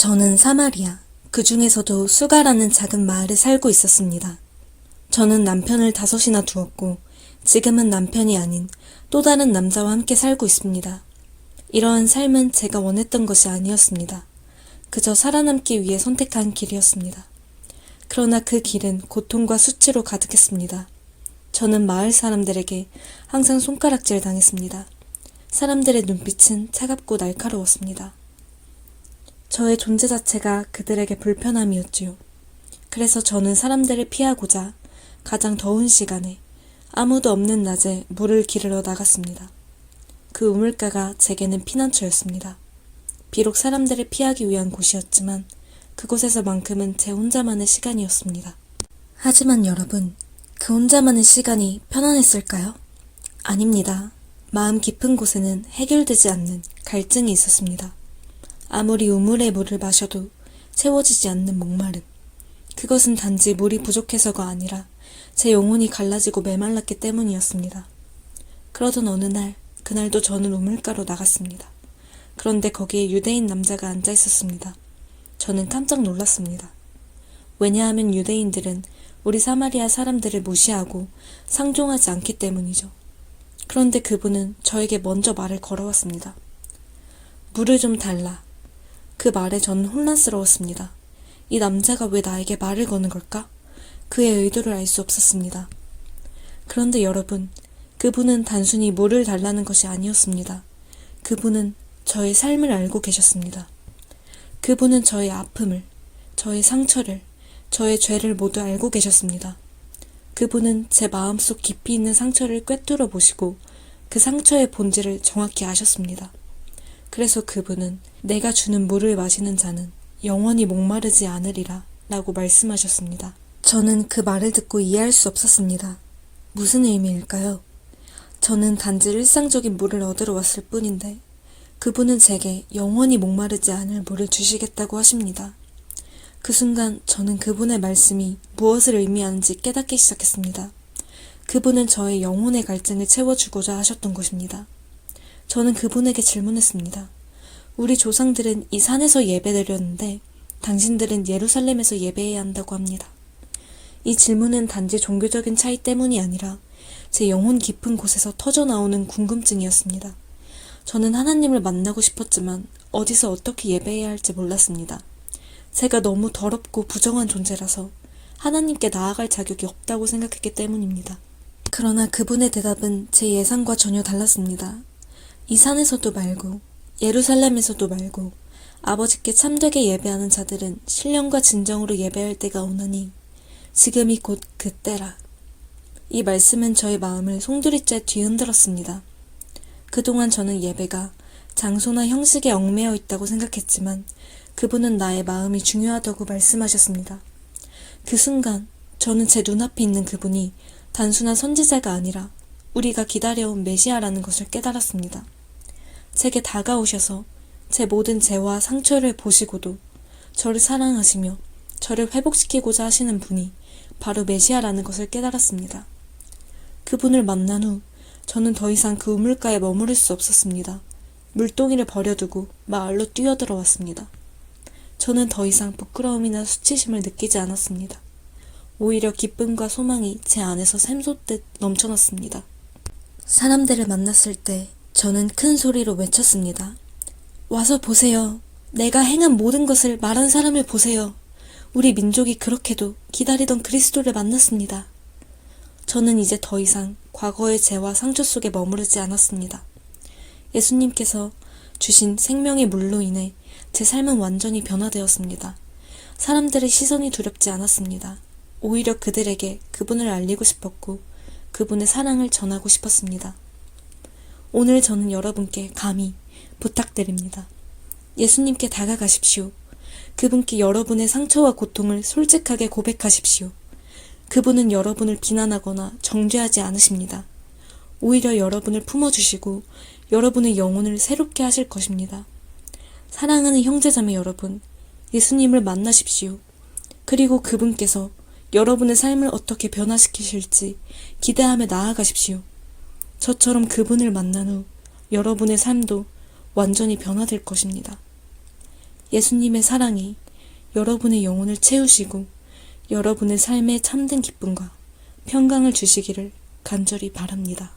저는 사마리아, 그 중에서도 수가라는 작은 마을에 살고 있었습니다. 저는 남편을 5이나 두었고 지금은 남편이 아닌 또 다른 남자와 함께 살고 있습니다. 이러한 삶은 제가 원했던 것이 아니었습니다. 그저 살아남기 위해 선택한 길이었습니다. 그러나 그 길은 고통과 수치로 가득했습니다. 저는 마을 사람들에게 항상 손가락질 당했습니다. 사람들의 눈빛은 차갑고 날카로웠습니다. 저의 존재 자체가 그들에게 불편함이었지요. 그래서 저는 사람들을 피하고자 가장 더운 시간에 아무도 없는 낮에 물을 기르러 나갔습니다. 그 우물가가 제게는 피난처였습니다. 비록 사람들을 피하기 위한 곳이었지만 그곳에서만큼은 제 혼자만의 시간이었습니다. 하지만 여러분, 그 혼자만의 시간이 편안했을까요? 아닙니다. 마음 깊은 곳에는 해결되지 않는 갈증이 있었습니다. 아무리 우물의 물을 마셔도 채워지지 않는 목마름. 그것은 단지 물이 부족해서가 아니라 제 영혼이 갈라지고 메말랐기 때문이었습니다. 그러던 어느 날, 그날도 저는 우물가로 나갔습니다. 그런데 거기에 유대인 남자가 앉아 있었습니다. 저는 깜짝 놀랐습니다. 왜냐하면 유대인들은 우리 사마리아 사람들을 무시하고 상종하지 않기 때문이죠. 그런데 그분은 저에게 먼저 말을 걸어왔습니다. 물을 좀 달라. 그 말에 저는 혼란스러웠습니다. 이 남자가 왜 나에게 말을 거는 걸까? 그의 의도를 알 수 없었습니다. 그런데 여러분, 그분은 단순히 물을 달라는 것이 아니었습니다. 그분은 저의 삶을 알고 계셨습니다. 그분은 저의 아픔을, 저의 상처를, 저의 죄를 모두 알고 계셨습니다. 그분은 제 마음속 깊이 있는 상처를 꿰뚫어 보시고 그 상처의 본질을 정확히 아셨습니다. 그래서 그분은 내가 주는 물을 마시는 자는 영원히 목마르지 않으리라 라고 말씀하셨습니다. 저는 그 말을 듣고 이해할 수 없었습니다. 무슨 의미일까요? 저는 단지 일상적인 물을 얻으러 왔을 뿐인데 그분은 제게 영원히 목마르지 않을 물을 주시겠다고 하십니다. 그 순간 저는 그분의 말씀이 무엇을 의미하는지 깨닫기 시작했습니다. 그분은 저의 영혼의 갈증을 채워주고자 하셨던 것입니다. 저는 그분에게 질문했습니다. 우리 조상들은 이 산에서 예배드렸는데 당신들은 예루살렘에서 예배해야 한다고 합니다. 이 질문은 단지 종교적인 차이 때문이 아니라 제 영혼 깊은 곳에서 터져나오는 궁금증이었습니다. 저는 하나님을 만나고 싶었지만 어디서 어떻게 예배해야 할지 몰랐습니다. 제가 너무 더럽고 부정한 존재라서 하나님께 나아갈 자격이 없다고 생각했기 때문입니다. 그러나 그분의 대답은 제 예상과 전혀 달랐습니다. 이 산에서도 말고 예루살렘에서도 말고 아버지께 참되게 예배하는 자들은 신령과 진정으로 예배할 때가 오나니 지금이 곧 그때라. 이 말씀은 저의 마음을 송두리째 뒤흔들었습니다. 그동안 저는 예배가 장소나 형식에 얽매여 있다고 생각했지만 그분은 나의 마음이 중요하다고 말씀하셨습니다. 그 순간 저는 제 눈앞에 있는 그분이 단순한 선지자가 아니라 우리가 기다려온 메시아라는 것을 깨달았습니다. 제게 다가오셔서 제 모든 죄와 상처를 보시고도 저를 사랑하시며 저를 회복시키고자 하시는 분이 바로 메시아라는 것을 깨달았습니다. 그분을 만난 후 저는 더 이상 그 우물가에 머무를 수 없었습니다. 물동이를 버려두고 마을로 뛰어들어왔습니다. 저는 더 이상 부끄러움이나 수치심을 느끼지 않았습니다. 오히려 기쁨과 소망이 제 안에서 샘솟듯 넘쳐났습니다. 사람들을 만났을 때 저는 큰 소리로 외쳤습니다. 와서 보세요. 내가 행한 모든 것을 말한 사람을 보세요. 우리 민족이 그렇게도 기다리던 그리스도를 만났습니다. 저는 이제 더 이상 과거의 죄와 상처 속에 머무르지 않았습니다. 예수님께서 주신 생명의 물로 인해 제 삶은 완전히 변화되었습니다. 사람들의 시선이 두렵지 않았습니다. 오히려 그들에게 그분을 알리고 싶었고 그분의 사랑을 전하고 싶었습니다. 오늘 저는 여러분께 감히 부탁드립니다. 예수님께 다가가십시오. 그분께 여러분의 상처와 고통을 솔직하게 고백하십시오. 그분은 여러분을 비난하거나 정죄하지 않으십니다. 오히려 여러분을 품어주시고 여러분의 영혼을 새롭게 하실 것입니다. 사랑하는 형제자매 여러분, 예수님을 만나십시오. 그리고 그분께서 여러분의 삶을 어떻게 변화시키실지 기대하며 나아가십시오. 저처럼 그분을 만난 후 여러분의 삶도 완전히 변화될 것입니다. 예수님의 사랑이 여러분의 영혼을 채우시고 여러분의 삶에 참된 기쁨과 평강을 주시기를 간절히 바랍니다.